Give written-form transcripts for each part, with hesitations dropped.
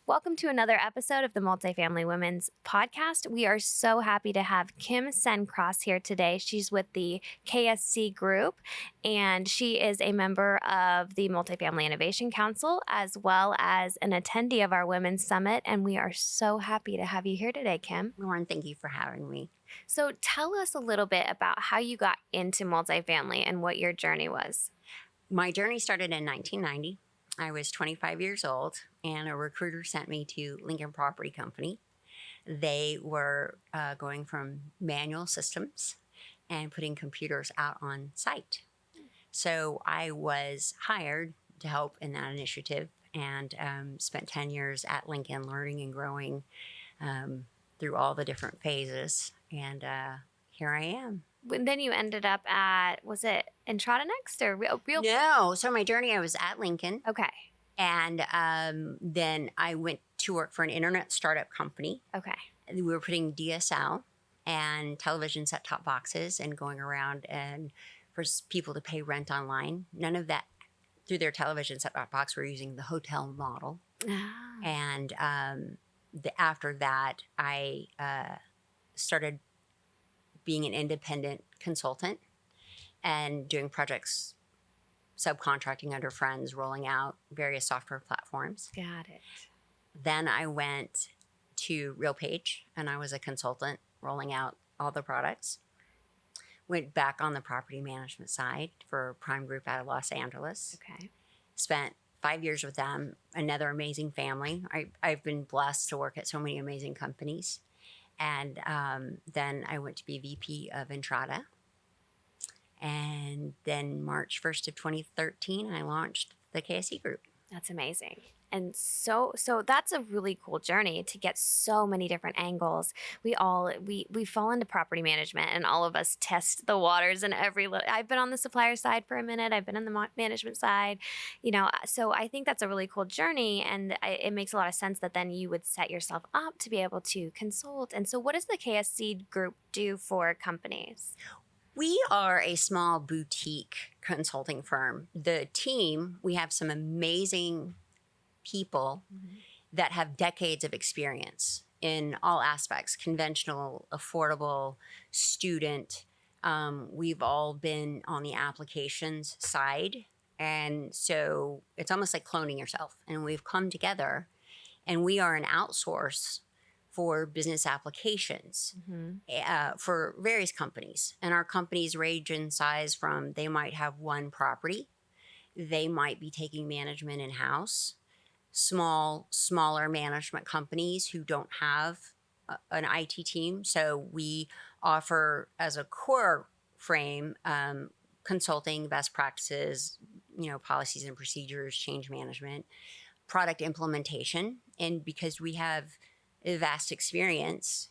Welcome to another episode of the Multifamily Women's Podcast. We are so happy to have Kim Senn Cross here today. She's with the KSC Group, and she is a member of the Multifamily Innovation Council, as well as an attendee of our Women's Summit. And we are so happy to have you here today, Kim. Lauren, thank you for having me. So tell us a little bit about how you got into multifamily and what your journey was. My journey started in 1990. I was 25 years old, and a recruiter sent me to Lincoln Property Company. They were going from manual systems and putting computers out on site. So I was hired to help in that initiative and spent 10 years at Lincoln learning and growing through all the different phases. And here I am. Then you ended up at, was it Entrada next or RealPage? No. So my journey, I was at Lincoln. Okay. And then I went to work for an internet startup company. Okay. We were putting DSL and television set-top boxes and going around and for people to pay rent online. None of that through their television set-top box. We're using the hotel model. Ah. And after that, I started being an independent consultant and doing projects, subcontracting under friends, rolling out various software platforms. Got it. Then I went to RealPage and I was a consultant rolling out all the products. Went back on the property management side for Prime Group out of Los Angeles. Okay. Spent 5 years with them, another amazing family. I've been blessed to work at so many amazing companies. And then I went to be VP of Entrada. And then March 1st of 2013, I launched the KSC Group. That's amazing. And so that's a really cool journey to get so many different angles. We fall into property management and all of us test the waters and I've been on the supplier side for a minute. I've been on the management side, so I think that's a really cool journey. And it makes a lot of sense that then you would set yourself up to be able to consult. And so what does the KSC Group do for companies? We are a small boutique consulting firm. The team, we have some amazing people that have decades of experience in all aspects, conventional, affordable, student. We've all been on the applications side. And so it's almost like cloning yourself. And we've come together and we are an outsource for business applications for various companies. And our companies range in size from they might have one property. They might be taking management in-house. Smaller management companies who don't have an IT team. So we offer as a core frame consulting, best practices, policies and procedures, change management, product implementation. And because we have a vast experience,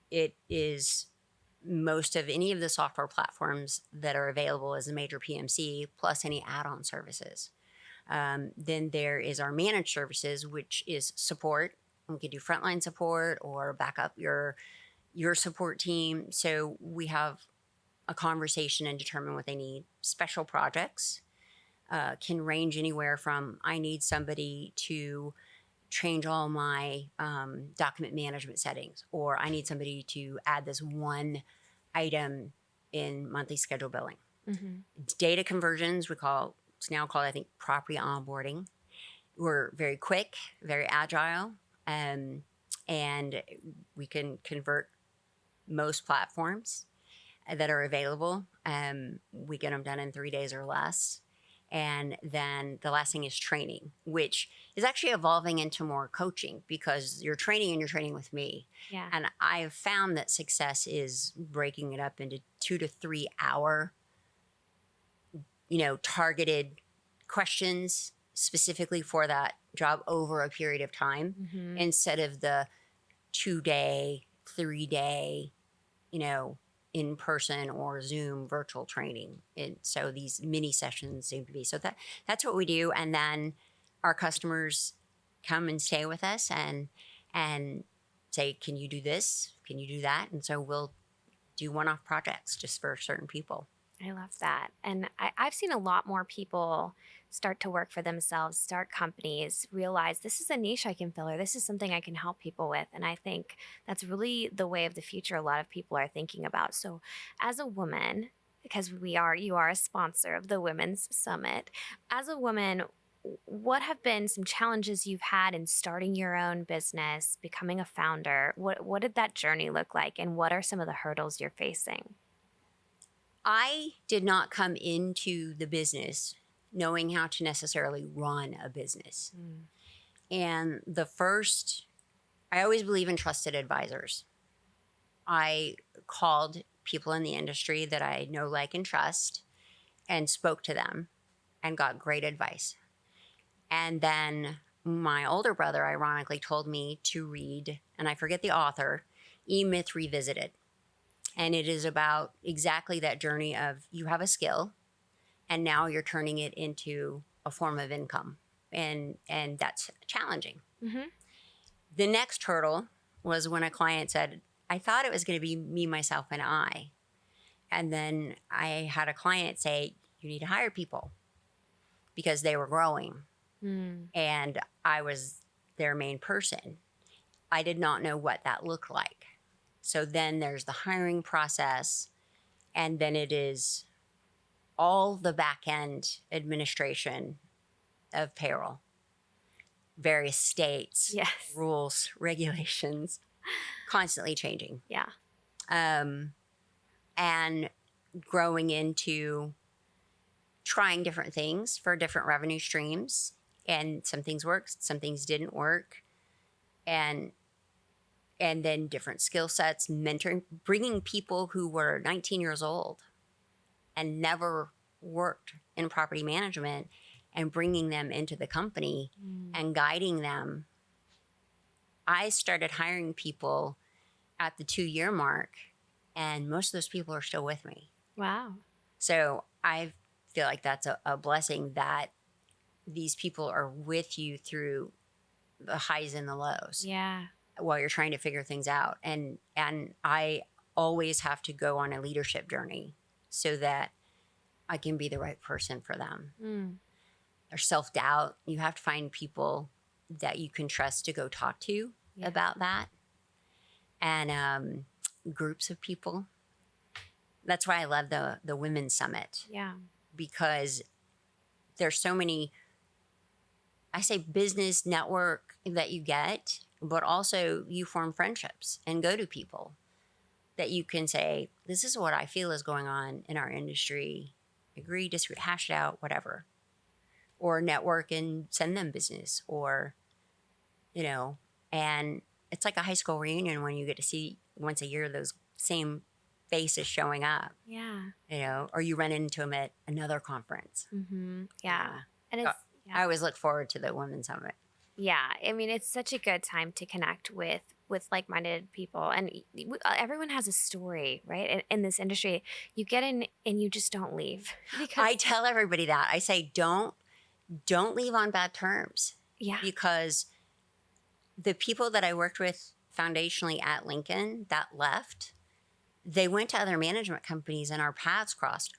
it is most of any of the software platforms that are available as a major PMC, plus any add-on services. Then there is our managed services, which is support. We can do frontline support or back up your support team. So we have a conversation and determine what they need. Special projects can range anywhere from I need somebody to change all my document management settings, or I need somebody to add this one item in monthly schedule billing. Data conversions, it's now called, I think, property onboarding. We're very quick, very agile, and we can convert most platforms that are available. We get them done in 3 days or less. And then the last thing is training, which is actually evolving into more coaching because you're training with me. Yeah. And I have found that success is breaking it up into 2 to 3 hour, targeted questions specifically for that job over a period of time instead of the 2-day, 3-day, in person or Zoom virtual training. And so these mini sessions seem to be, so that's what we do. And then our customers come and stay with us and say, can you do this? Can you do that? And so we'll do one-off projects just for certain people. I love that. And I've seen a lot more people start to work for themselves, start companies, realize this is a niche I can fill, or this is something I can help people with. And I think that's really the way of the future a lot of people are thinking about. So, as a woman, because you are a sponsor of the Women's Summit, as a woman, what have been some challenges you've had in starting your own business, becoming a founder? What did that journey look like, and what are some of the hurdles you're facing? I did not come into the business knowing how to necessarily run a business. Mm. And I always believe in trusted advisors. I called people in the industry that I know, like, and trust and spoke to them and got great advice. And then my older brother, ironically, told me to read, and I forget the author, E Myth Revisited. And it is about exactly that journey of you have a skill and now you're turning it into a form of income. And that's challenging. Hmm. The next hurdle was when a client said, I thought it was going to be me, myself, and I. And then I had a client say, you need to hire people because they were growing. Mm. And I was their main person. I did not know what that looked like. So then there's the hiring process, and then it is all the back end administration of payroll, various states, Yes. rules, regulations, constantly changing. Yeah. And growing into trying different things for different revenue streams. And some things worked, some things didn't work. And then different skill sets, mentoring, bringing people who were 19 years old and never worked in property management and bringing them into the company and guiding them. I started hiring people at the 2-year mark, and most of those people are still with me. Wow. So I feel like that's a blessing that these people are with you through the highs and the lows. Yeah. While you're trying to figure things out. And I always have to go on a leadership journey so that I can be the right person for them. Mm. There's self-doubt. You have to find people that you can trust to go talk to about that. And groups of people. That's why I love the Women's Summit. Yeah. Because there's so many, I say, business network that you get, but also you form friendships and go to people that you can say, this is what I feel is going on in our industry. Agree, disagree, hash it out, whatever. Or network and send them business, or, and it's like a high school reunion when you get to see once a year those same faces showing up. Yeah. Or you run into them at another conference. Mm-hmm. Yeah. And So it's, I always look forward to the Women's Summit. yeah. I mean, it's such a good time to connect with like-minded people, and everyone has a story, right? In this industry, you get in and you just don't leave because I tell everybody that. I say, don't leave on bad terms. yeah. Because the people that I worked with foundationally at Lincoln that left, they went to other management companies and our paths crossed.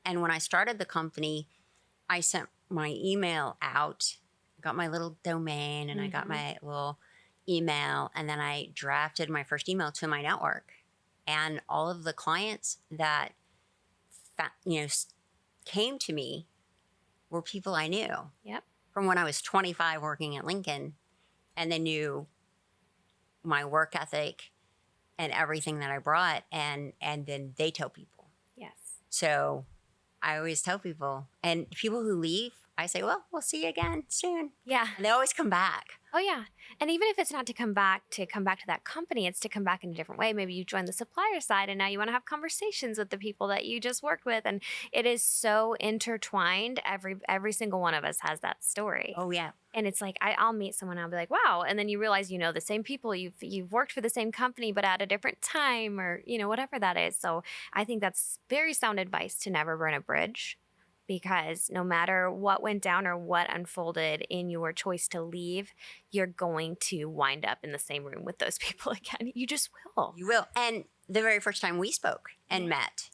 And when I started the company, I sent my email out, got my little domain, and I got my little email, and then I drafted my first email to my network. And all of the clients that came to me were people I knew. Yep. From when I was 25 working at Lincoln, and they knew my work ethic and everything that I brought, and then they tell people. Yes. So I always tell people, and people who leave, I say, well, we'll see you again soon. Yeah. And they always come back. Oh yeah. And even if it's not to come back to that company, it's to come back in a different way. Maybe you join the supplier side and now you want to have conversations with the people that you just worked with. And it is so intertwined. Every single one of us has that story. Oh, yeah. And it's like, I'll meet someone and I'll be like, wow. And then you realize, the same people, you've worked for the same company, but at a different time, or, whatever that is. So I think that's very sound advice to never burn a bridge, because no matter what went down or what unfolded in your choice to leave, you're going to wind up in the same room with those people again. You just will. You will. And the very first time we spoke and met,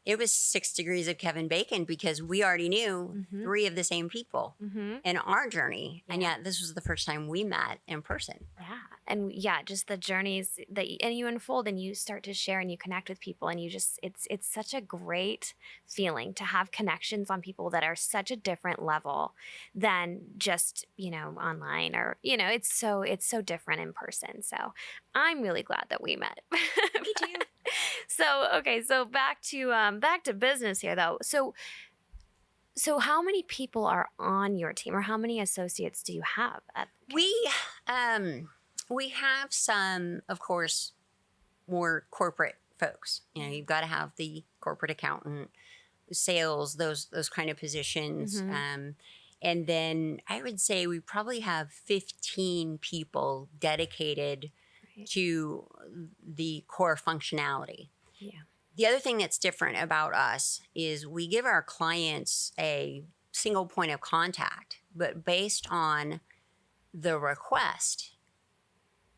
it was 6 degrees of Kevin Bacon because we already knew Mm-hmm. 3 of the same people Mm-hmm. in our journey. And Yeah. yet this was the first time we met in person. Yeah. And yeah, just the journeys that and you unfold and you start to share and you connect with people and you just it's such a great feeling to have connections on people that are such a different level than just, online or, it's so different in person. So, I'm really glad that we met. Me too. So, okay, so back to business here though. So how many people are on your team or how many associates do you have at We we have some, of course, more corporate folks. You've got to have the corporate accountant, sales, those kind of positions. Mhm. And then I would say we probably have 15 people dedicated Right. to the core functionality. Yeah. The other thing that's different about us is we give our clients a single point of contact, but based on the request,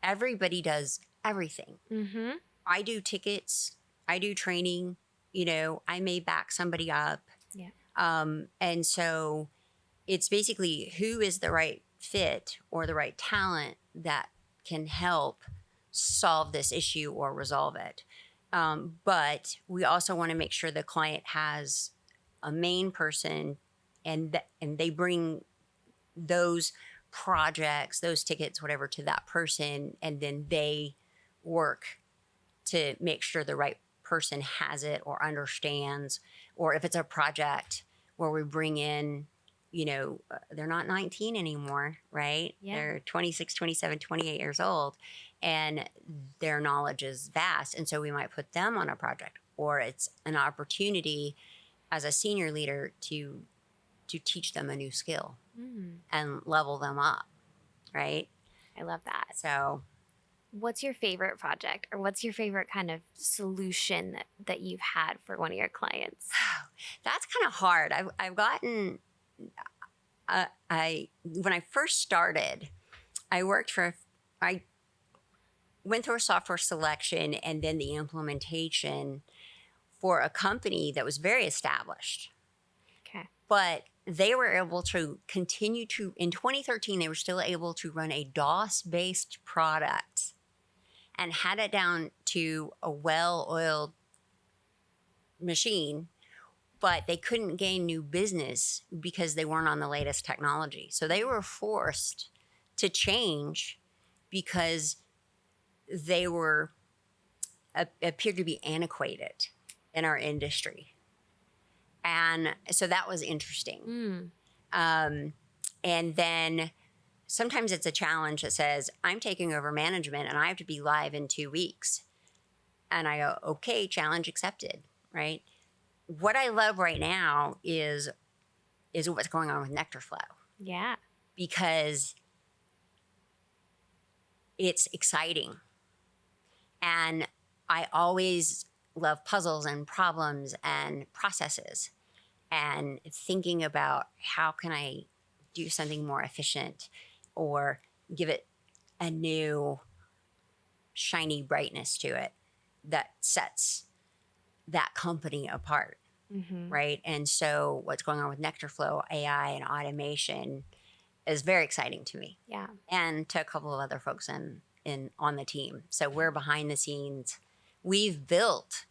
everybody does everything. Mhm. I do tickets, I do training, I may back somebody up. Yeah. And so it's basically who is the right fit or the right talent that can help solve this issue or resolve it. But we also want to make sure the client has a main person and they bring those projects, those tickets, whatever, to that person, and then they work to make sure the right person has it or understands. Or if it's a project where we bring in, they're not 19 anymore, right? Yeah. They're 26, 27, 28 years old, and their knowledge is vast. And so we might put them on a project, or it's an opportunity as a senior leader to teach them a new skill Mm. and level them up, right? I love that. So What's your favorite project or what's your favorite kind of solution that you've had for one of your clients? that's kind of hard. I've gotten I when I first started, I went through a software selection and then the implementation for a company that was very established. Okay. But they were able to continue to, in 2013, they were still able to run a DOS based product and had it down to a well oiled machine, but they couldn't gain new business because they weren't on the latest technology. So they were forced to change because they were appeared to be antiquated in our industry. And so that was interesting. Mm. And then sometimes it's a challenge that says, I'm taking over management and I have to be live in 2 weeks. And I go, okay, challenge accepted, right? What I love right now is what's going on with Nectar Flow, Yeah. because it's exciting. And I always love puzzles and problems and processes and thinking about how can I do something more efficient or give it a new shiny brightness to it that sets that company apart, Mm-hmm. right? And so what's going on with Nectar Flow, AI and automation is very exciting to me Yeah. and to a couple of other folks in on the team. So we're behind the scenes. We've built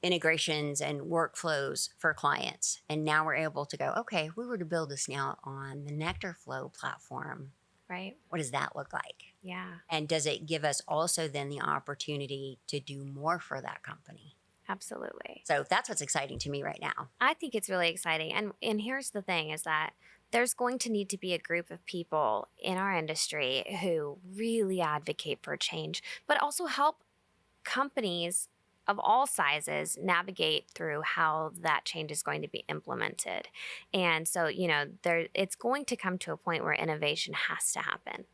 integrations and workflows for clients. And now we're able to go, okay, if we were to build this now on the Nectar Flow platform, Right. what does that look like? Yeah. And does it give us also then the opportunity to do more for that company? Absolutely. So that's what's exciting to me right now. I think it's really exciting. And here's the thing is that there's going to need to be a group of people in our industry who really advocate for change, but also help companies of all sizes navigate through how that change is going to be implemented. And so, it's going to come to a point where innovation has to happen.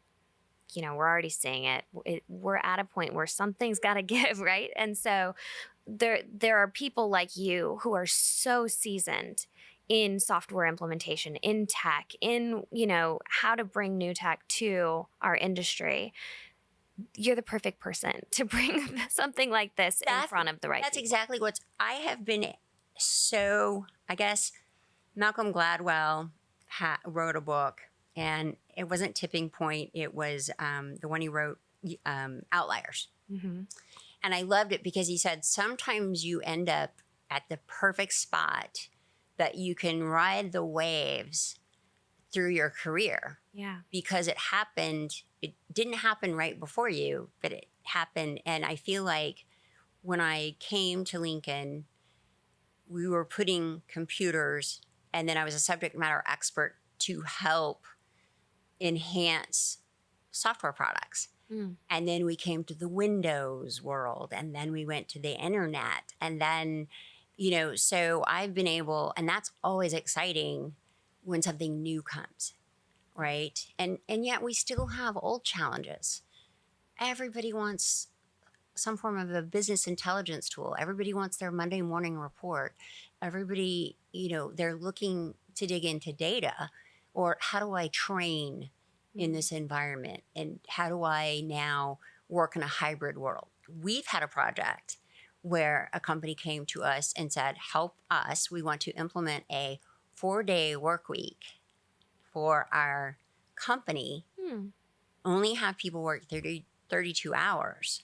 We're already seeing it. We're at a point where something's got to give, right? And so there are people like you who are so seasoned in software implementation, in tech, in how to bring new tech to our industry. you're the perfect person to bring something like this in front of the right That's people. exactly I have been so, I guess, Malcolm Gladwell wrote a book, and it wasn't Tipping Point. It was the one he wrote, Outliers. Mm-hmm. And I loved it because he said sometimes you end up at the perfect spot that you can ride the waves through your career. Yeah. Because it happened, it didn't happen right before you, but it happened. And I feel like when I came to Lincoln, we were putting computers, and then I was a subject matter expert to help enhance software products. Mm. And then we came to the Windows world, and then we went to the internet. And then, so I've been able, and that's always exciting when something new comes, right? And yet we still have old challenges. Everybody wants some form of a business intelligence tool. Everybody wants their Monday morning report. Everybody, they're looking to dig into data, or how do I train in this environment? And how do I now work in a hybrid world? We've had a project where a company came to us and said, help us. We want to implement a 4-day work week for our company, only have people work 32 hours.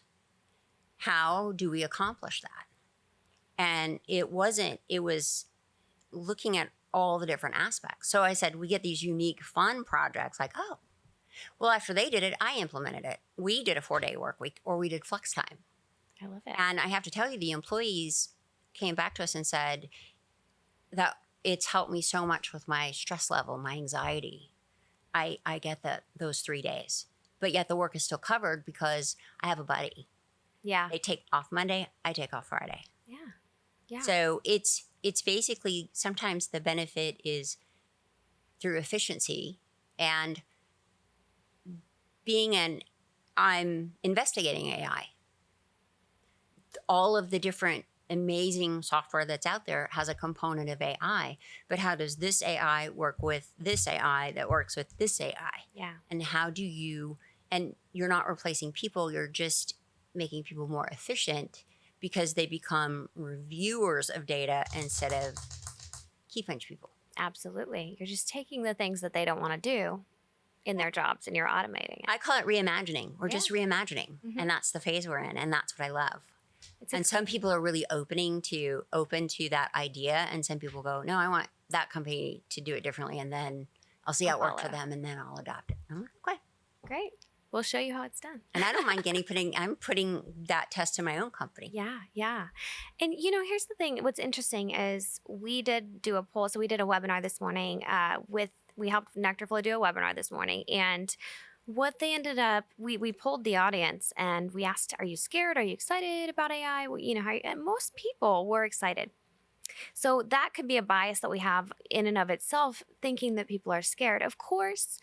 How do we accomplish that? And it was looking at all the different aspects. So I said, we get these unique, fun projects like, oh, well, after they did it, I implemented it. We did a 4-day work week, or we did flex time. I love it. And I have to tell you, the employees came back to us and said that it's helped me so much with my stress level, my anxiety. I get those 3 days, but yet the work is still covered because I have a buddy. Yeah. They take off Monday, I take off Friday. Yeah. Yeah. So it's basically, sometimes the benefit is through efficiency, and I'm investigating AI. All of the different amazing software that's out there has a component of AI, but how does this AI work with this AI that works with this AI? Yeah. And and you're not replacing people, you're just making people more efficient because they become reviewers of data instead of key punch people. Absolutely. You're just taking the things that they don't want to do in their jobs and you're automating it. I call it reimagining. We're Yeah. just reimagining. Mhm. And that's the phase we're in. And that's what I love. It's And some people are really open to that idea. And some people go, no, I want that company to do it differently. And then I'll see how it works for follow. them, and then I'll adopt it. I'm like, okay. great. We'll show you how it's done. And I don't mind I'm putting that test in my own company. Yeah, yeah. And here's the thing. What's interesting is we did do a poll. So we did a webinar this morning we helped Nectarflow do a webinar this morning. And what they ended up, we polled the audience and we asked, are you scared? Are you excited about AI? And most people were excited. So that could be a bias that we have in and of itself, thinking that people are scared. Of course,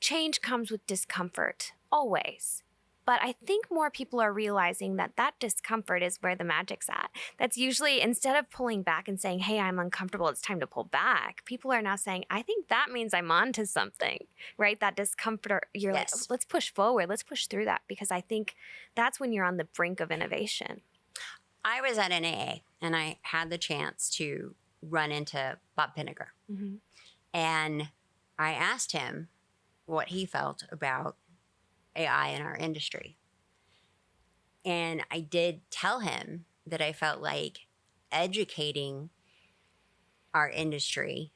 change comes with discomfort, always. But I think more people are realizing that discomfort is where the magic's at. That's usually, instead of pulling back and saying, hey, I'm uncomfortable, it's time to pull back, people are now saying, I think that means I'm onto something, right? That discomfort, you're Yes. like, let's push forward, let's push through that, because I think that's when you're on the brink of innovation. I was at NAA and I had the chance to run into Bob Pinniger. Mm-hmm. And I asked him what he felt about AI in our industry. And I did tell him that I felt like educating our industry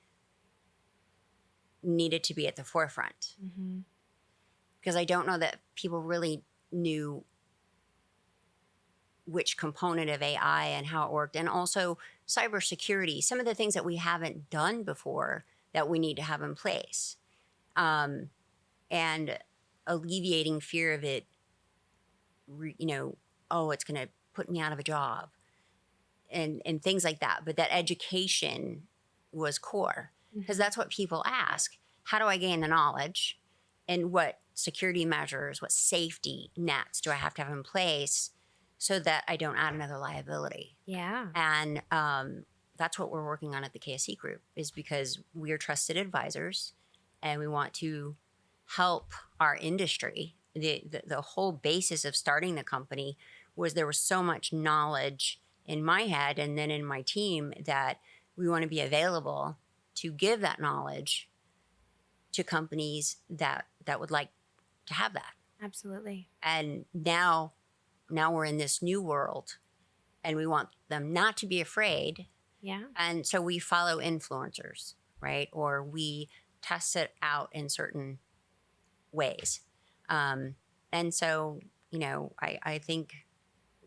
needed to be at the forefront. Mm-hmm. Because I don't know that people really knew which component of AI and how it worked. And also cybersecurity, some of the things that we haven't done before that we need to have in place. And alleviating fear of it, it's going to put me out of a job and things like that. But that education was core, because that's what people ask. How do I gain the knowledge, and what security measures, what safety nets do I have to have in place so that I don't add another liability? Yeah. And that's what we're working on at the KSC Group, is because we are trusted advisors and we want to help our industry the whole basis of starting the company was there was so much knowledge in my head and then in my team that we want to be available to give that knowledge to companies that would like to have that. Absolutely. And now we're in this new world and we want them not to be afraid. Yeah. And so we follow influencers, right? Or we test it out in certain ways. And so, I think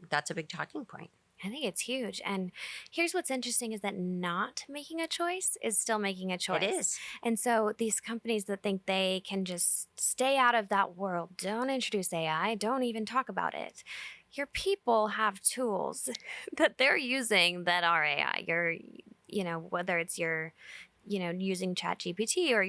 that's a big talking point. I think it's huge. And here's what's interesting is that not making a choice is still making a choice. It is. And so these companies that think they can just stay out of that world, don't introduce AI, don't even talk about it. Your people have tools that they're using that are AI. Whether it's your using chat GPT or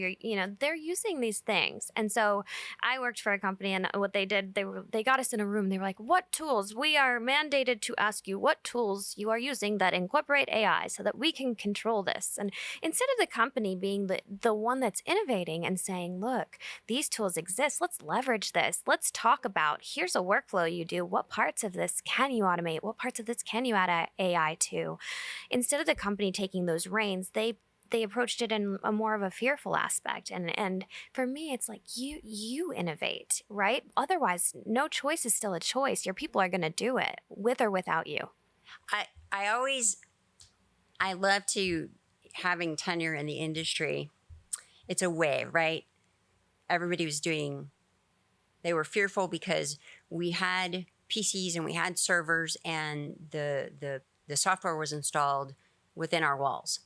they're using these things. And so I worked for a company and what they did, they got us in a room. They were like, what tools? We are mandated to ask you what tools you are using that incorporate AI so that we can control this. And instead of the company being the one that's innovating and saying, look, these tools exist. Let's leverage this. Let's talk about, here's a workflow you do. What parts of this can you automate? What parts of this can you add AI to? Instead of the company taking those reins, they approached it in a more of a fearful aspect. And for me, it's like you innovate, right? Otherwise, no choice is still a choice. Your people are going to do it with or without you. I love to having tenure in the industry. It's a wave, right? Everybody they were fearful because we had PCs and we had servers and the software was installed within our walls.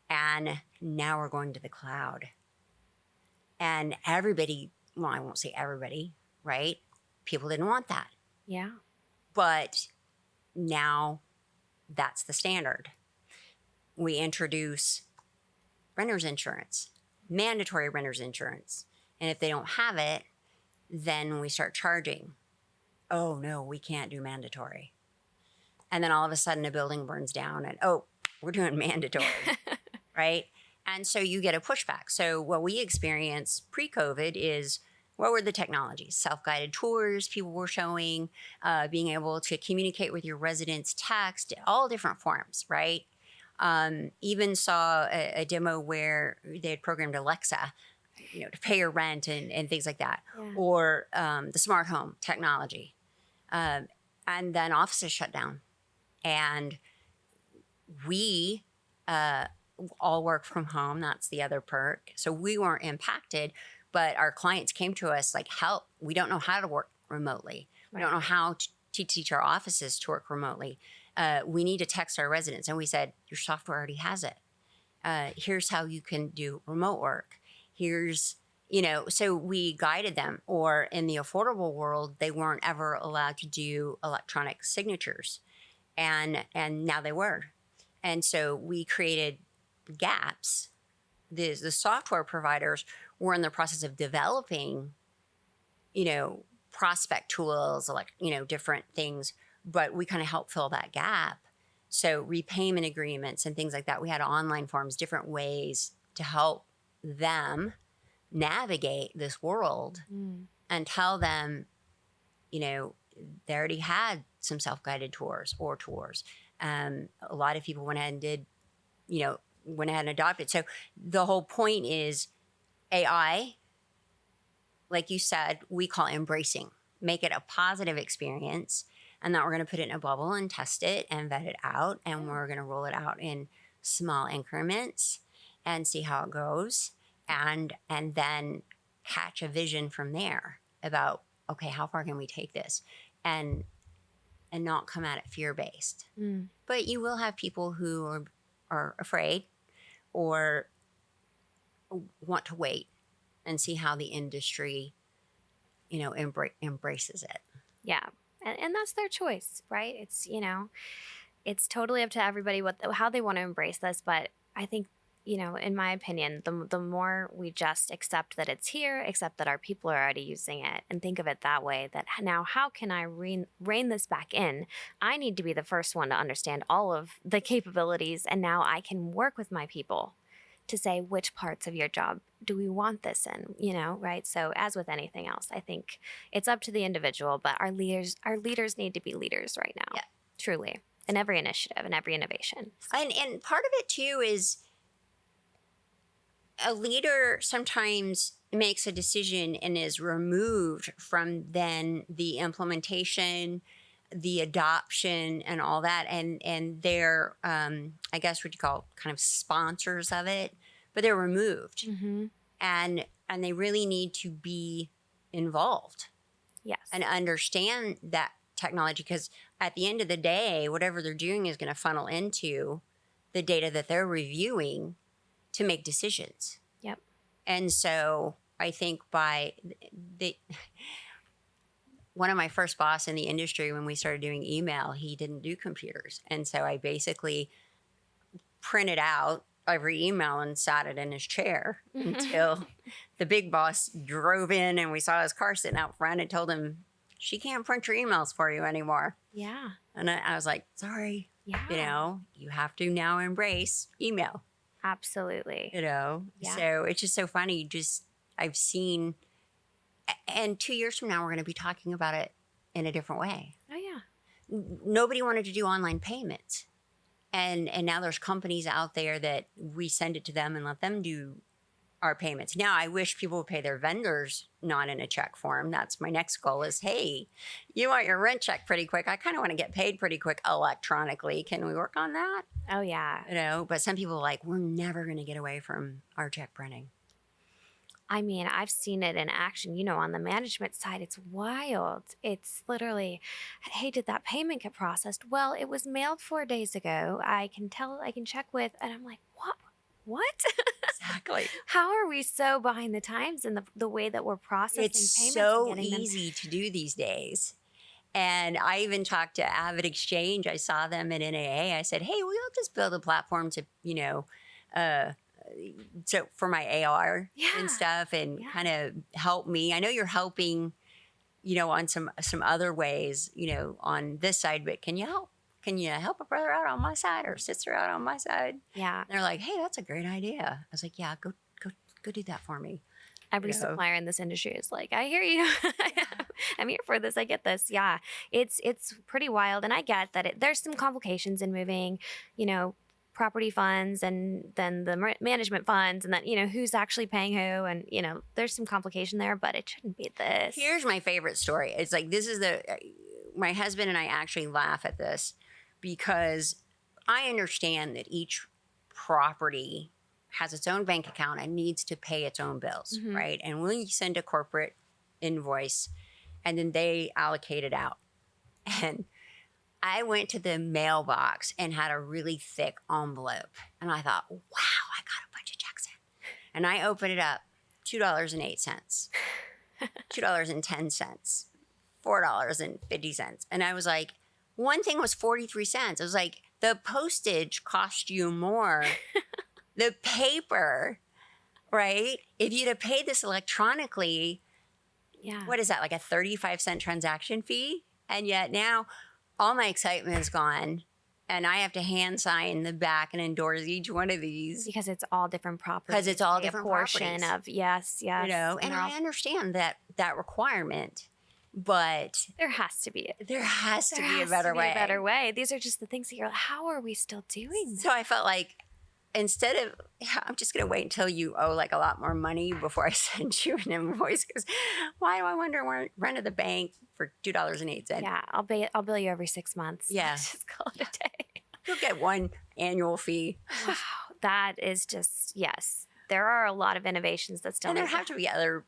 And now we're going to the cloud. And everybody, well, I won't say everybody, right? People didn't want that. Yeah. But now that's the standard. We introduce renter's insurance, mandatory renter's insurance. And if they don't have it, then we start charging. Oh, no, we can't do mandatory. And then all of a sudden a building burns down and, oh, we're doing mandatory. Right? And so you get a pushback. So what we experienced pre-COVID is, what were the technologies? Self-guided tours people were showing, being able to communicate with your residents, text, all different forms, right? Even saw a demo where they had programmed Alexa, to pay your rent and things like that. Yeah. Or the smart home technology. And then offices shut down. And we all work from home. That's the other perk. So we weren't impacted, but our clients came to us like, help, we don't know how to work remotely. Right. We don't know how to teach our offices to work remotely. We need to text our residents. And we said, your software already has it. Here's how you can do remote work. So we guided them. Or in the affordable world, they weren't ever allowed to do electronic signatures. And now they were. And so we created gaps. The software providers were in the process of developing, prospect tools, like, different things, but we kind of helped fill that gap. So repayment agreements and things like that. We had online forms, different ways to help them navigate this world and tell them, they already had some self-guided tours. A lot of people went ahead and did, went ahead and adopted. So the whole point is AI, like you said, we call embracing. Make it a positive experience, and that we're going to put it in a bubble and test it and vet it out, and we're going to roll it out in small increments and see how it goes, and then catch a vision from there about, okay, how far can we take this, and not come at it fear-based. But you will have people who are afraid or want to wait and see how the industry, embraces it. Yeah. And that's their choice, right? It's, it's totally up to everybody how they want to embrace this. But I think, in my opinion, the more we just accept that it's here, accept that our people are already using it, and think of it that way, that now how can I rein this back in? I need to be the first one to understand all of the capabilities, and now I can work with my people to say which parts of your job do we want this in, right? So as with anything else, I think it's up to the individual, but our leaders need to be leaders right now. Yeah. Truly. In every initiative and every innovation. And part of it too is a leader sometimes makes a decision and is removed from then the implementation, the adoption, and all that, and they're I guess what you call kind of sponsors of it, but they're removed, and they really need to be involved, Yes. and understand that technology, because at the end of the day, whatever they're doing is going to funnel into the data that they're reviewing to make decisions. Yep. And so I think one of my first boss in the industry, when we started doing email, he didn't do computers. And so I basically printed out every email and sat it in his chair until the big boss drove in and we saw his car sitting out front and told him, she can't print your emails for you anymore. Yeah. And I was like, sorry, Yeah. you have to now embrace email, Absolutely. Yeah. So it's just so funny. I've seen, and 2 years from now, we're going to be talking about it in a different way. Oh, yeah. Nobody wanted to do online payments. And now there's companies out there that we send it to them and let them do our payments. Now, I wish people would pay their vendors not in a check form. That's my next goal is, hey, you want your rent check pretty quick. I kind of want to get paid pretty quick electronically. Can we work on that? Oh, yeah. But some people are like, we're never going to get away from our check printing. I mean, I've seen it in action, on the management side. It's wild. It's literally, hey, did that payment get processed? Well, it was mailed 4 days ago. I can check with, and I'm like, what? Exactly. How are we so behind the times in the way that we're processing It's payments? so and getting them? easy to do these days. And I even talked to Avid Exchange. I saw them at NAA. I said, hey, we'll just build a platform to, so for my AR and stuff and kind of help me. I know you're helping, on some other ways, on this side, but can you help? Can you help a brother out on my side or a sister out on my side? Yeah. And they're like, hey, that's a great idea. I was like, yeah, go do that for me. Every supplier in this industry is like, I hear you. I'm here for this. I get this. Yeah. It's pretty wild. And I get that there's some complications in moving, property funds and then the management funds and then, who's actually paying who. And, there's some complication there, but it shouldn't be this. Here's my favorite story. It's like, my husband and I actually laugh at this because I understand that each property has its own bank account and needs to pay its own bills, right? And we send a corporate invoice and then they allocate it out. And I went to the mailbox and had a really thick envelope. And I thought, wow, I got a bunch of checks in. And I opened it up, $2.08, $2.10, $4.50. And I was like, one thing was 43 cents. I was like, the postage cost you more. The paper, right? If you'd have paid this electronically, what is that, like a 35-cent transaction fee? And yet now all my excitement is gone and I have to hand sign the back and endorse each one of these. Because it's all different properties. Because it's all different portion properties. Of, yes. And I understand that requirement, but there has to be there has to be a better way. These are just the things that you're like, how are we still doing this? So I felt like, instead of, I'm just going to wait until you owe like a lot more money before I send you an invoice. Because why do I want to run to the bank for $2.08? Yeah, I'll bill you every 6 months. Yeah. Just call it a day. You'll get one annual fee. Wow, that is just, yes. There are a lot of innovations that still and there have to be other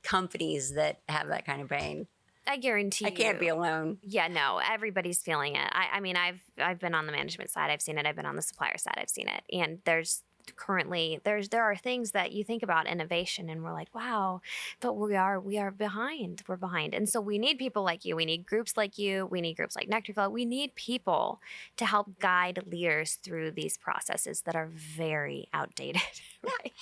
companies that have that kind of pain. I guarantee I can't be alone. Yeah, no, everybody's feeling it. I mean, I've been on the management side. I've seen it. I've been on the supplier side. I've seen it. And there are things that you think about innovation and we're like, wow, but we are behind. We're behind. And so we need people like you. We need groups like you. We need groups like Nectarville. We need people to help guide leaders through these processes that are very outdated Right.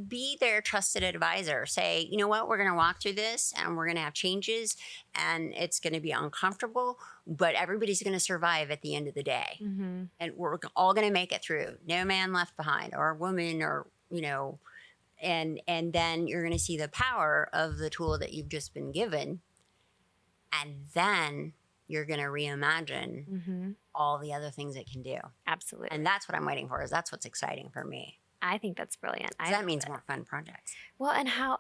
Be their trusted advisor. Say, you know what, we're going to walk through this and we're going to have changes and it's going to be uncomfortable, but everybody's going to survive at the end of the day. Mm-hmm. And we're all going to make it through. No man left behind, or woman, or, and then you're going to see the power of the tool that you've just been given. And then you're going to reimagine Mm-hmm. all the other things it can do. Absolutely. And that's what I'm waiting for. That's what's exciting for me. I think that's brilliant. 'Cause that means more fun projects. Well, and how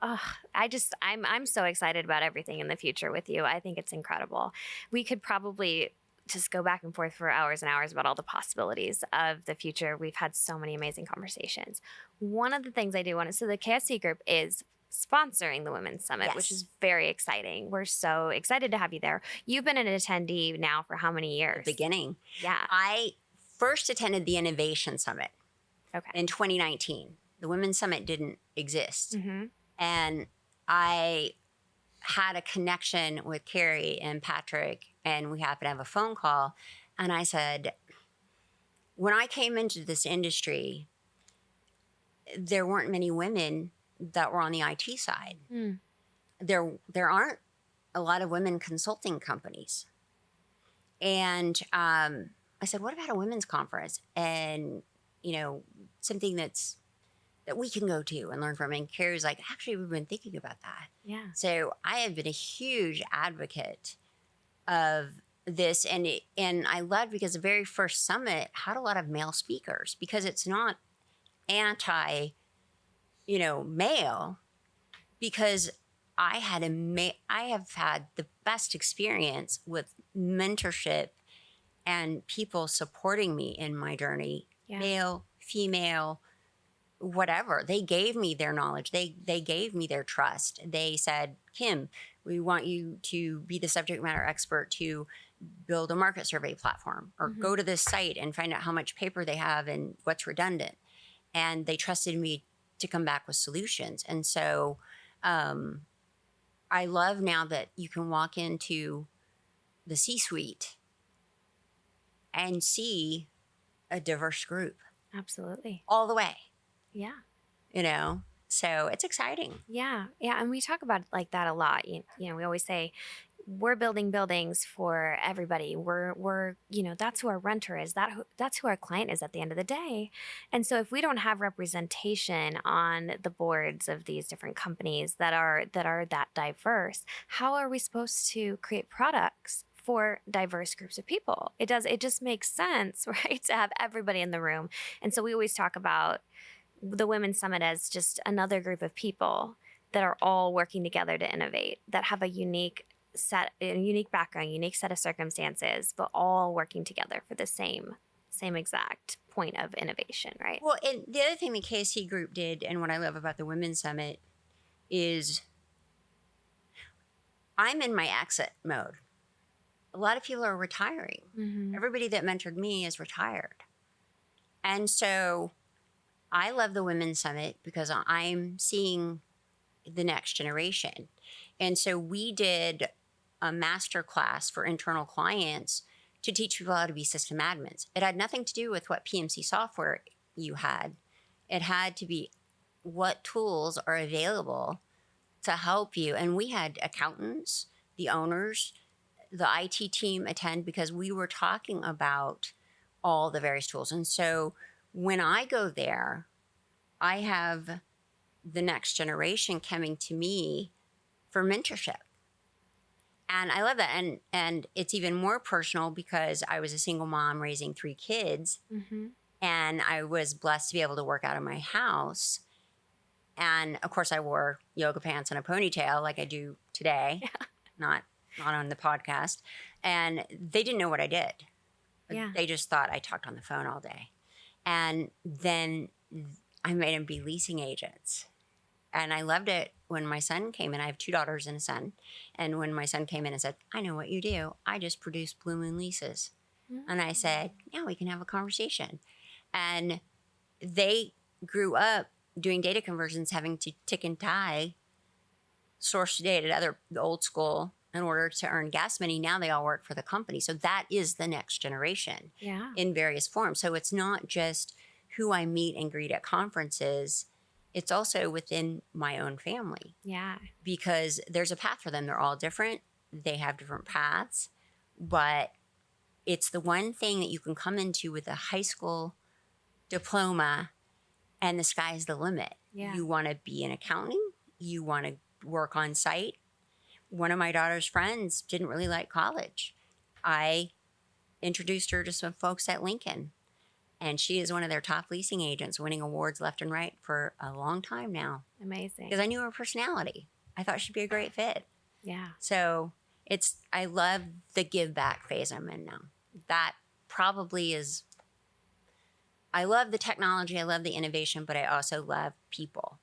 I'm so excited about everything in the future with you. I think it's incredible. We could probably just go back and forth for hours and hours about all the possibilities of the future. We've had so many amazing conversations. One of the things I do want to, so the KSC Group is sponsoring the Women's Summit, which Yes. is very exciting. We're so excited to have you there. You've been an attendee now for how many years? Beginning. Yeah. I first attended the Innovation Summit Okay. in 2019. The Women's Summit didn't exist. Mm-hmm. And I had a connection with Carrie and Patrick, and we happened to have a phone call. And I said, when I came into this industry, there weren't many women that were on the IT side. Mm. There aren't a lot of women consulting companies. And I said, what about a women's conference? And, something that we can go to and learn from. And Carrie's like, actually, we've been thinking about that. Yeah. So I have been a huge advocate of this. And I loved because the very first summit had a lot of male speakers, because it's not anti, male, because I have had the best experience with mentorship and people supporting me in my journey, Yeah. male, female, whatever. They gave me their knowledge. They gave me their trust. They said, Kim, we want you to be the subject matter expert to build a market survey platform, or Mhm. go to this site and find out how much paper they have and what's redundant. And they trusted me to come back with solutions. And so I love now that you can walk into the C-suite and see a diverse group Absolutely. all the way, Yeah. So it's exciting. Yeah. Yeah. And we talk about it like that a lot. We always say we're building buildings for everybody. We're that's who our renter is. That's who our client is at the end of the day. And so if we don't have representation on the boards of these different companies that are that diverse, how are we supposed to create products for diverse groups of people? It just makes sense, right? To have everybody in the room. And so we always talk about the Women's Summit as just another group of people that are all working together to innovate, that have a unique background, unique set of circumstances, but all working together for the same exact point of innovation, right? Well, and the other thing the KSC Group did, and what I love about the Women's Summit, is I'm in my exit mode. A lot of people are retiring. Mm-hmm. Everybody that mentored me is retired. And so I love the Women's Summit because I'm seeing the next generation. And so we did a master class for internal clients to teach people how to be system admins. It had nothing to do with what PMC software you had. It had to be what tools are available to help you. And we had accountants, the owners, the IT team attend, because we were talking about all the various tools. And so when I go there, I have the next generation coming to me for mentorship. And I love that. And it's even more personal because I was a single mom raising 3 kids. Mm-hmm. And I was blessed to be able to work out of my house. And of course I wore yoga pants and a ponytail like I do today, not on the podcast. And they didn't know what I did. Yeah. They just thought I talked on the phone all day. And then I made them be leasing agents. And I loved it when my son came in. I have 2 daughters and a son. And when my son came in and said, I know what you do. I just produce Blue Moon leases. Mm-hmm. And I said, yeah, we can have a conversation. And they grew up doing data conversions, having to tick and tie source data, the old school, in order to earn gas money. Now they all work for the company. So that is the next generation Yeah. in various forms. So it's not just who I meet and greet at conferences, it's also within my own family Yeah. because there's a path for them. They're all different. They have different paths, but it's the one thing that you can come into with a high school diploma and the sky's the limit. Yeah. You want to be an accountant. You want to work on site. One of my daughter's friends didn't really like college. I introduced her to some folks at Lincoln, and she is one of their top leasing agents, winning awards left and right for a long time now Amazing. because I knew her personality. I thought she'd be a great fit. Yeah. So I love the give back phase I'm in now. That probably is, I love the technology, I love the innovation, but I also love people.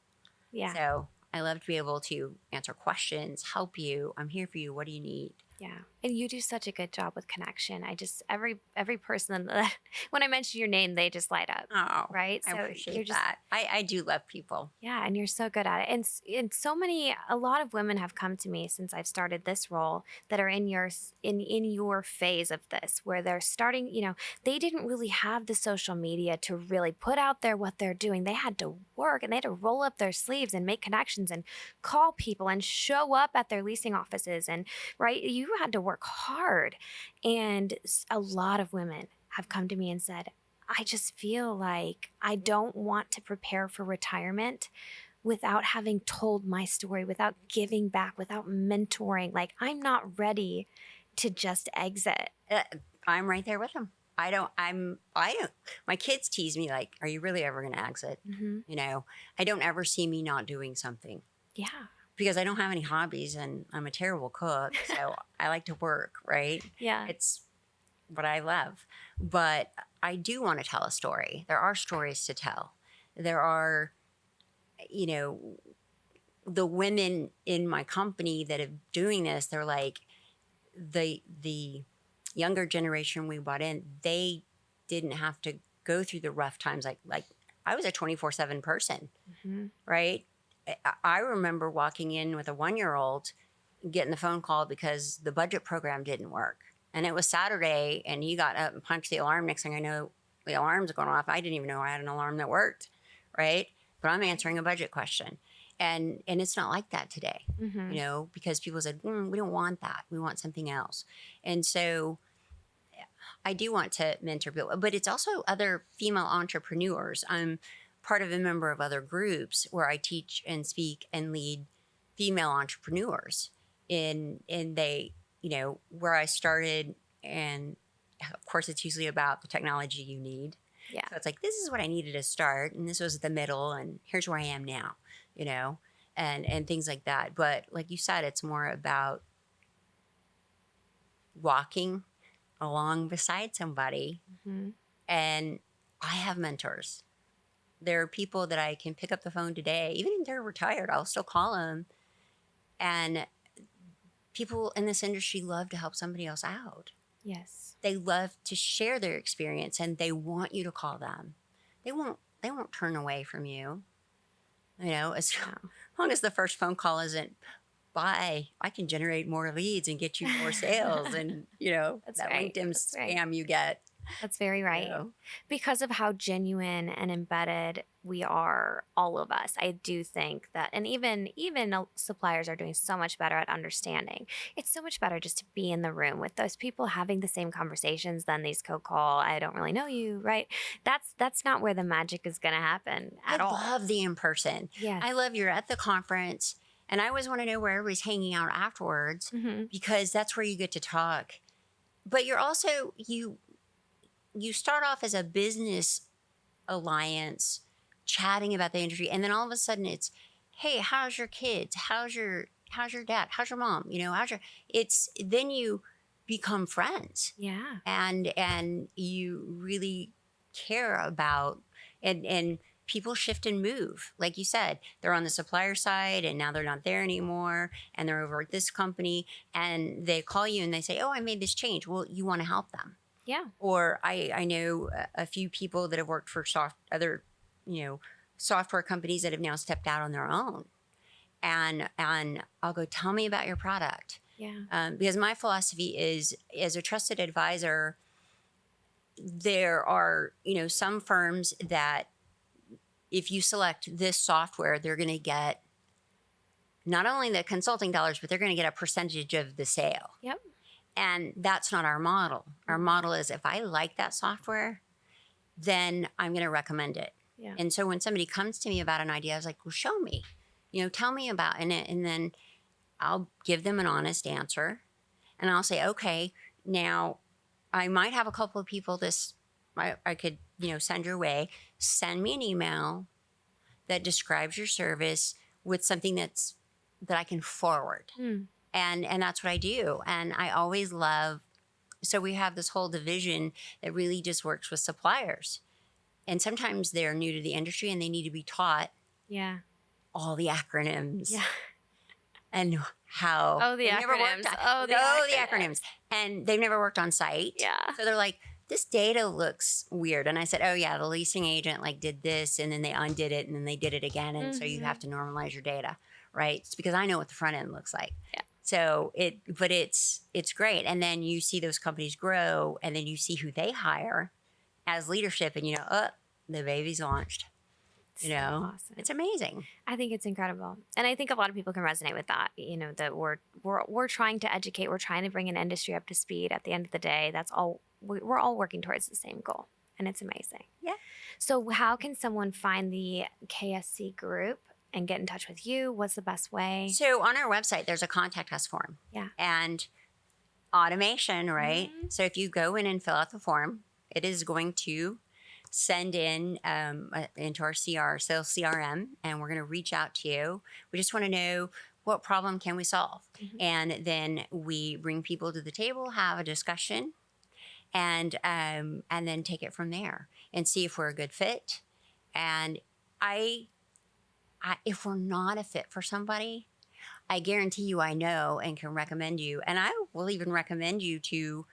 Yeah. So I love to be able to answer questions, help you. I'm here for you. What do you need? Yeah. And you do such a good job with connection. I just, every person that, when I mention your name, they just light up. Oh, Right. I So appreciate you're just, that. I do love people. yeah. And you're so good at it. And so many, a lot of women have come to me since I've started this role that are in your phase of this, where they're starting, they didn't really have the social media to really put out there what they're doing. They had to work and they had to roll up their sleeves and make connections and call people and show up at their leasing offices. And right, you had to work hard. And a lot of women have come to me and said, I just feel like I don't want to prepare for retirement without having told my story, without giving back, without mentoring. Like, I'm not ready to just exit. I'm right there with them. I don't, my kids tease me like, are you really ever going to exit? Mm-hmm. I don't ever see me not doing something Yeah. because I don't have any hobbies and I'm a terrible cook. So I like to work, right? Yeah. It's what I love. But I do want to tell a story. There are stories to tell. There are, the women in my company that are doing this, they're like the younger generation we brought in, they didn't have to go through the rough times like I was a 24/7 person, Mm-hmm. right? I remember walking in with a 1-year-old, getting the phone call because the budget program didn't work. And it was Saturday, and he got up and punched the alarm. Next thing I know, the alarm's going off. I didn't even know I had an alarm that worked, right? But I'm answering a budget question. And it's not like that today, Mm-hmm. because people said, we don't want that. We want something else. And so I do want to mentor people, but it's also other female entrepreneurs. I'm part of a member of other groups where I teach and speak and lead female entrepreneurs in they, where I started. And of course, it's usually about the technology you need. Yeah. So it's like, this is what I needed to start, and this was the middle, and here's where I am now, and things like that. But like you said, it's more about walking along beside somebody. Mm-hmm. And I have mentors. There are people that I can pick up the phone today, even if they're retired, I'll still call them. And people in this industry love to help somebody else out. Yes. They love to share their experience, and they want you to call them. They won't turn away from you. As long as the first phone call isn't, bye, I can generate more leads and get you more sales, and That's that right. LinkedIn That's right. spam you get. That's very right. Because of how genuine and embedded we are, all of us, I do think that, and even suppliers are doing so much better at understanding. It's so much better just to be in the room with those people having the same conversations than these cold call, I don't really know you, right? That's not where the magic is going to happen at all. I love the in-person. Yes. I love you're at the conference, and I always want to know where everybody's hanging out afterwards, Mm-hmm. because that's where you get to talk. But you're also, you start off as a business alliance chatting about the industry, and then all of a sudden it's, hey, how's your kids, how's your dad, how's your mom, it's then you become friends. Yeah. And you really care about, and people shift and move. Like you said, they're on the supplier side and now they're not there anymore, and they're over at this company, and they call you and they say, oh, I made this change. Well, you want to help them. Yeah. Or I know a few people that have worked for other software companies that have now stepped out on their own, and I'll go, tell me about your product. Yeah. Because my philosophy is, as a trusted advisor, there are, some firms that if you select this software, they're going to get not only the consulting dollars, but they're going to get a percentage of the sale. Yep. And that's not our model. Our model is if I like that software, then I'm going to recommend it. Yeah. And so when somebody comes to me about an idea, I was like, well, show me, tell me about it. And then I'll give them an honest answer. And I'll say, okay, now I might have a couple of people I could, send your way. Send me an email that describes your service with something that I can forward. And that's what I do. And I always love, so we have this whole division that really just works with suppliers. And sometimes they're new to the industry and they need to be taught all the acronyms. Yeah. And how the acronyms. The acronyms. And they've never worked on site. Yeah. So they're like, this data looks weird. And I said, oh yeah, the leasing agent did this and then they undid it and then they did it again. And so you have to normalize your data, right? It's because I know what the front end looks like. Yeah. So it's great. And then you see those companies grow and then you see who they hire as leadership and the baby's launched. Awesome. It's amazing. I think it's incredible. And I think a lot of people can resonate with that, that we're trying to educate, we're trying to bring an industry up to speed. At the end of the day, that's all, we're all working towards the same goal. And it's amazing. Yeah. So how can someone find the KSC Group and get in touch with you? What's the best way? So on our website, there's a contact us form. Yeah. And automation, right? So if you go in and fill out the form, it is going to send in into our sales CRM, and we're going to reach out to you. We just want to know what problem can we solve, and then we bring people to the table, have a discussion, and then take it from there and see if we're a good fit. And if we're not a fit for somebody, I guarantee you I know and can recommend you, and I will even recommend you to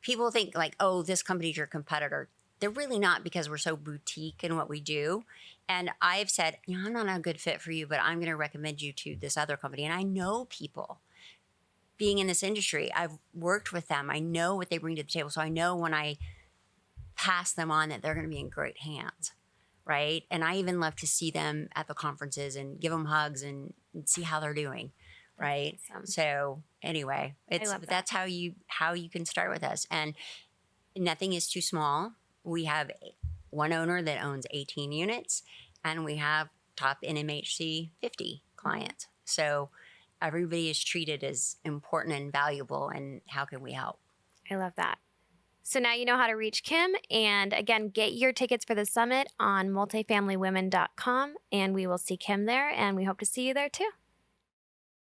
people. Think like, oh, this company's your competitor. They're really not, because we're so boutique in what we do. And I've said, I'm not a good fit for you, but I'm going to recommend you to this other company. And I know people being in this industry. I've worked with them. I know what they bring to the table. So I know when I pass them on that they're going to be in great hands, right? And I even love to see them at the conferences and give them hugs and see how they're doing, right? Awesome. So anyway, that's how you can start with us. And nothing is too small. We have one owner that owns 18 units, and we have top NMHC 50 clients. So everybody is treated as important and valuable, and how can we help? I love that. So now you know how to reach Kim. And again, get your tickets for the summit on multifamilywomen.com, and we will see Kim there, and we hope to see you there too.